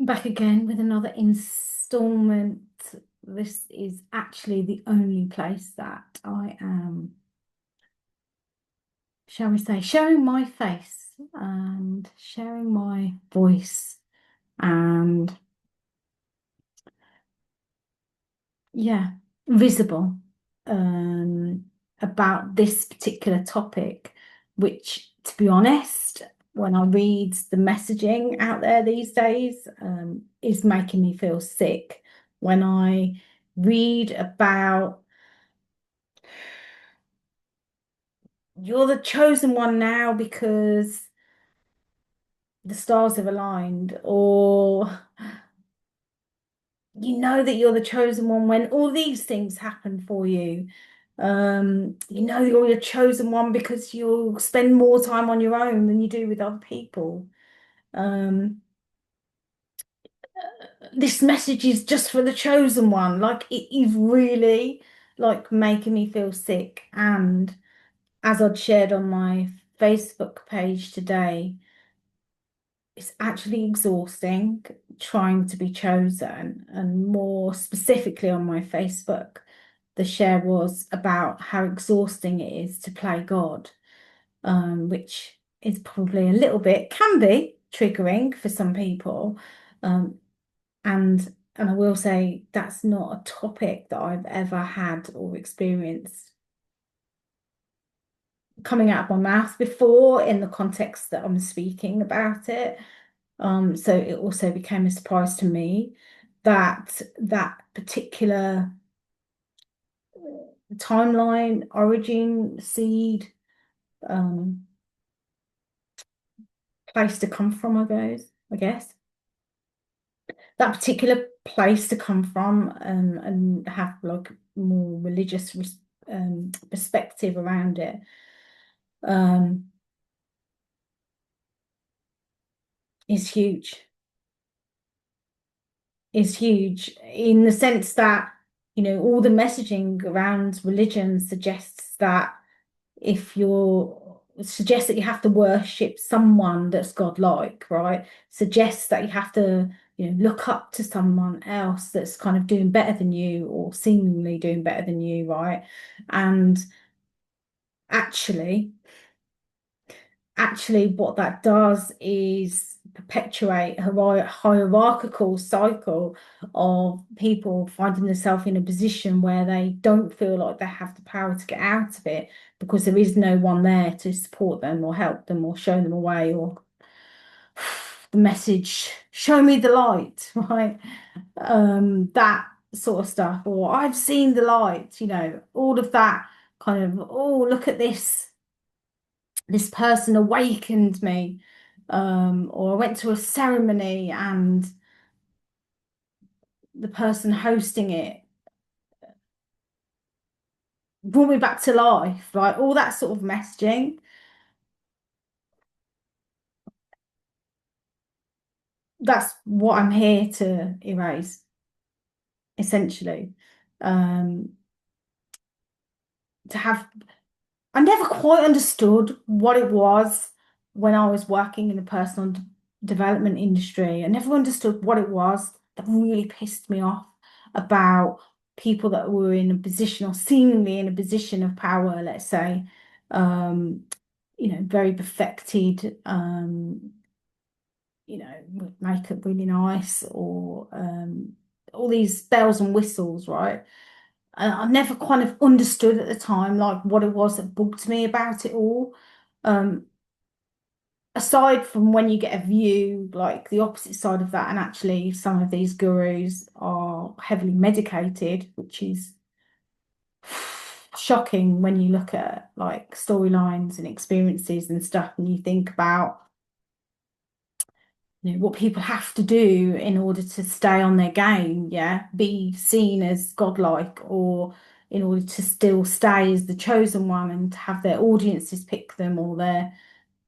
Back again with another installment. This is actually the only place that I am, shall we say, sharing my face and sharing my voice and, yeah, visible um, about this particular topic, which, to be honest, when I read the messaging out there these days, is making me feel sick. When I read about you're the chosen one now because the stars have aligned, or you know that you're the chosen one when all these things happen for you. You know you're the chosen one because you'll spend more time on your own than you do with other people. Um, this message is just for the chosen one. Like it is really like making me feel sick. And as I'd shared on my Facebook page today, it's actually exhausting trying to be chosen. And more specifically on my Facebook, the share was about how exhausting it is to play God, which is probably a little bit, can be triggering for some people. Um, and I will say that's not a topic that I've ever had or experienced coming out of my mouth before in the context that I'm speaking about it. So it also became a surprise to me that that particular timeline, origin, seed, um, place to come from, I guess. That particular place to come from, and have like more religious perspective around it, um, is huge. Is huge in the sense that, all the messaging around religion suggests that if you're suggests that you have to worship someone that's godlike, right? Suggests that you have to, look up to someone else that's kind of doing better than you or seemingly doing better than you, right? And actually, actually what that does is perpetuate a hierarchical cycle of people finding themselves in a position where they don't feel like they have the power to get out of it because there is no one there to support them or help them or show them a way, or the message, show me the light, right? That sort of stuff, or I've seen the light, all of that kind of, oh, look at this person awakened me. Or I went to a ceremony and the person hosting it brought me back to life, like all that sort of messaging. That's what I'm here to erase, essentially. Um, to have, I never quite understood what it was when I was working in the personal development industry. I never understood what it was that really pissed me off about people that were in a position or seemingly in a position of power, let's say, um, very perfected, would make it really nice, or all these bells and whistles, right? And I never kind of understood at the time like what it was that bugged me about it all. Um, Aside from when you get a view like the opposite side of that, and actually some of these gurus are heavily medicated, which is shocking when you look at like storylines and experiences and stuff, and you think about what people have to do in order to stay on their game, yeah, be seen as godlike, or in order to still stay as the chosen one and to have their audiences pick them or their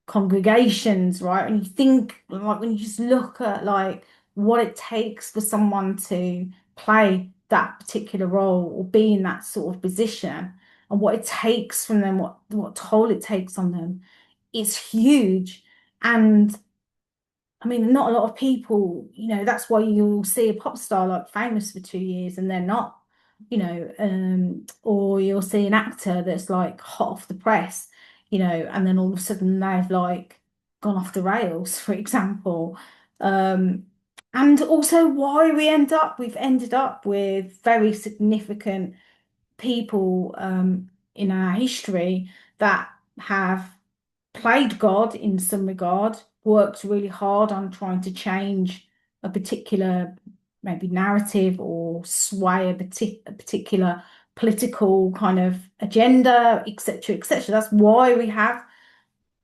congregations, right? And you think like when you just look at like what it takes for someone to play that particular role or be in that sort of position, and what it takes from them, what toll it takes on them, it's huge. And I mean, not a lot of people, that's why you'll see a pop star like famous for 2 years and they're not, or you'll see an actor that's like hot off the press, and then all of a sudden they've like gone off the rails, for example. Um, and also why we've ended up with very significant people in our history that have played God in some regard, worked really hard on trying to change a particular maybe narrative or sway a particular political kind of agenda, etc., etc. That's why we have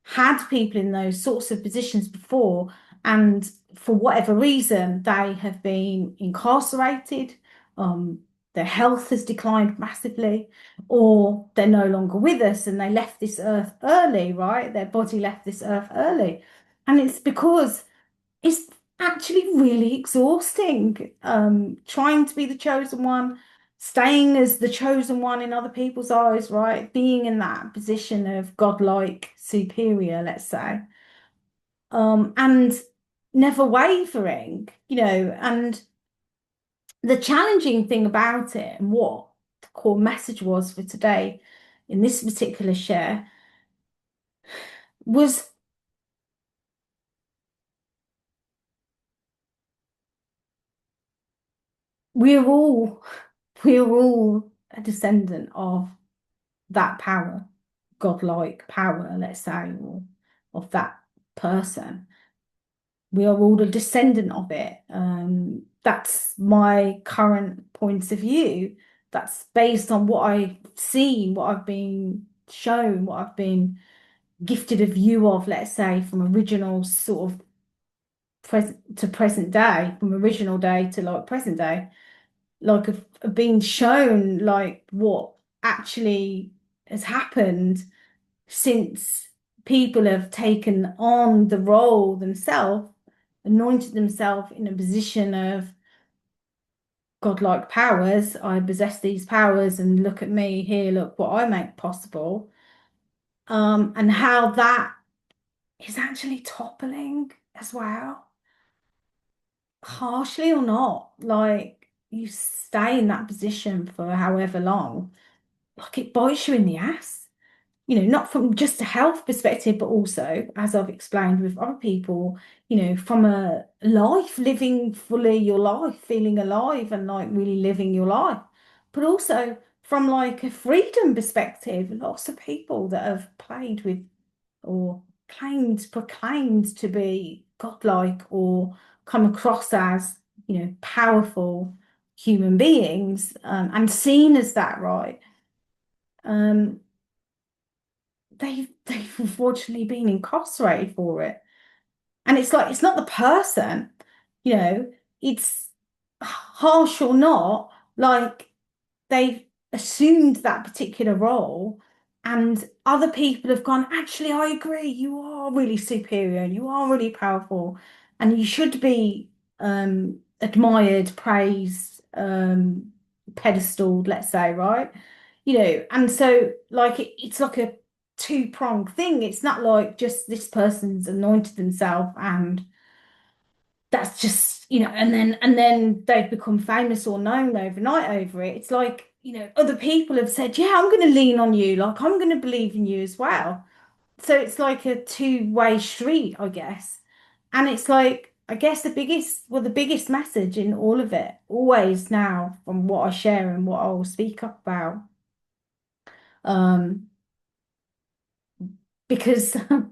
had people in those sorts of positions before, and for whatever reason, they have been incarcerated, um, their health has declined massively, or they're no longer with us and they left this earth early, right? Their body left this earth early. And it's because it's actually really exhausting, trying to be the chosen one, staying as the chosen one in other people's eyes, right? Being in that position of godlike superior, let's say, and never wavering, and the challenging thing about it and what the core message was for today in this particular share was we're all we're all a descendant of that power, godlike power, let's say, or of that person. We are all a descendant of it. That's my current point of view. That's based on what I've seen, what I've been shown, what I've been gifted a view of, let's say, from original sort of present to present day, from original day to like present day, like of being shown like what actually has happened since people have taken on the role themselves, anointed themselves in a position of godlike powers. I possess these powers, and look at me here, look what I make possible. And how that is actually toppling as well, harshly or not. Like you stay in that position for however long, like it bites you in the ass. Not from just a health perspective, but also, as I've explained with other people, from a life, living fully your life, feeling alive and like really living your life, but also from like a freedom perspective, lots of people that have played with or proclaimed to be godlike or come across as, powerful human beings, and seen as that, right? Um, they've unfortunately been incarcerated for it. And it's like it's not the person, you know, it's harsh or not, like they've assumed that particular role, and other people have gone, actually, I agree, you are really superior, you are really powerful, and you should be admired, praised, pedestaled, let's say, right? And so like it's like a two-pronged thing. It's not like just this person's anointed themselves and that's just, and then they've become famous or known overnight over it. It's like, other people have said, yeah, I'm going to lean on you, like I'm going to believe in you as well. So it's like a two-way street, I guess. And it's like, I guess the biggest message in all of it, always now from what I share and what I will speak up about, um, because the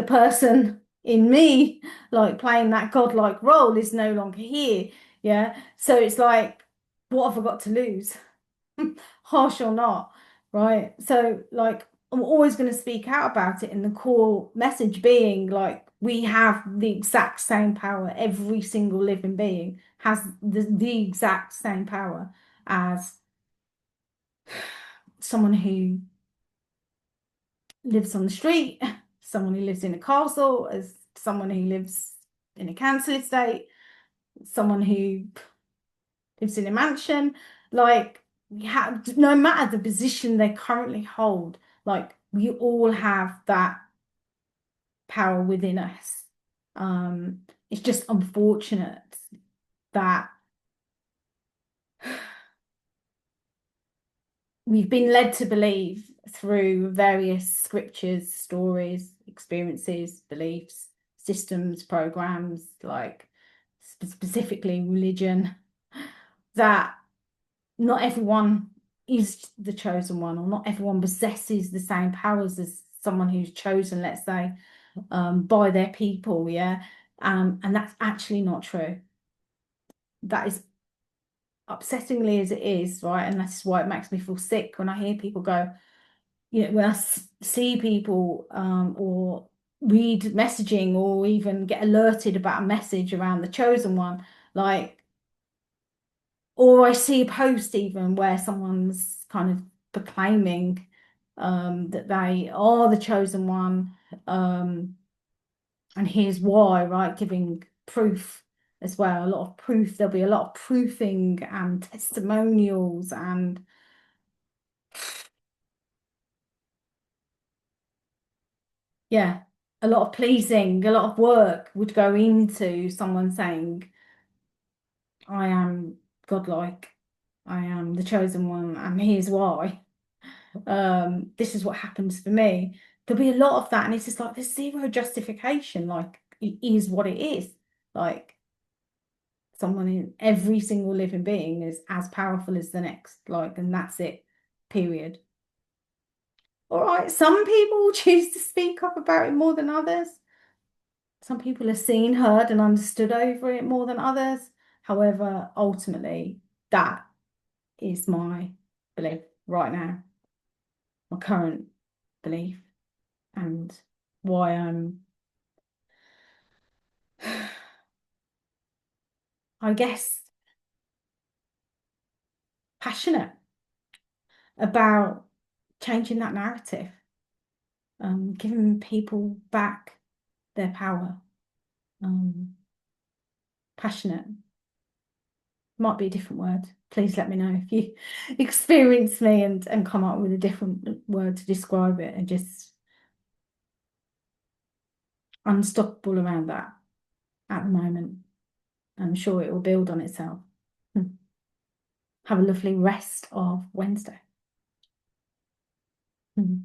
person in me, like playing that godlike role, is no longer here. Yeah. So it's like, what have I got to lose? Harsh or not, right? So, like, I'm always going to speak out about it, and the core message being like, we have the exact same power. Every single living being has the exact same power as someone who lives on the street, someone who lives in a castle, as someone who lives in a council estate, someone who lives in a mansion. Like, we have, no matter the position they currently hold, like we all have that power within us. It's just unfortunate that we've been led to believe through various scriptures, stories, experiences, beliefs, systems, programs, like specifically religion, that not everyone is the chosen one, or not everyone possesses the same powers as someone who's chosen, let's say, by their people, yeah. And that's actually not true. That is upsettingly as it is, right? And that's why it makes me feel sick when I hear people go, when I see people or read messaging or even get alerted about a message around the chosen one, like, or I see a post even where someone's kind of proclaiming that they are the chosen one, and here's why, right? Giving proof as well, a lot of proof. There'll be a lot of proofing and testimonials and yeah, a lot of pleasing, a lot of work would go into someone saying, I am godlike, I am the chosen one, and here's why. This is what happens for me. There'll be a lot of that, and it's just like there's zero justification, like it is what it is. Like someone in every single living being is as powerful as the next, like, and that's it, period. All right, some people choose to speak up about it more than others. Some people are seen, heard, and understood over it more than others. However, ultimately, that is my belief right now, my current belief, and why I'm, I guess, passionate about changing that narrative, giving people back their power. Um, Passionate might be a different word. Please let me know if you experience me and come up with a different word to describe it, and just unstoppable around that at the moment. I'm sure it will build on itself. Hmm. Have a lovely rest of Wednesday. Hmm.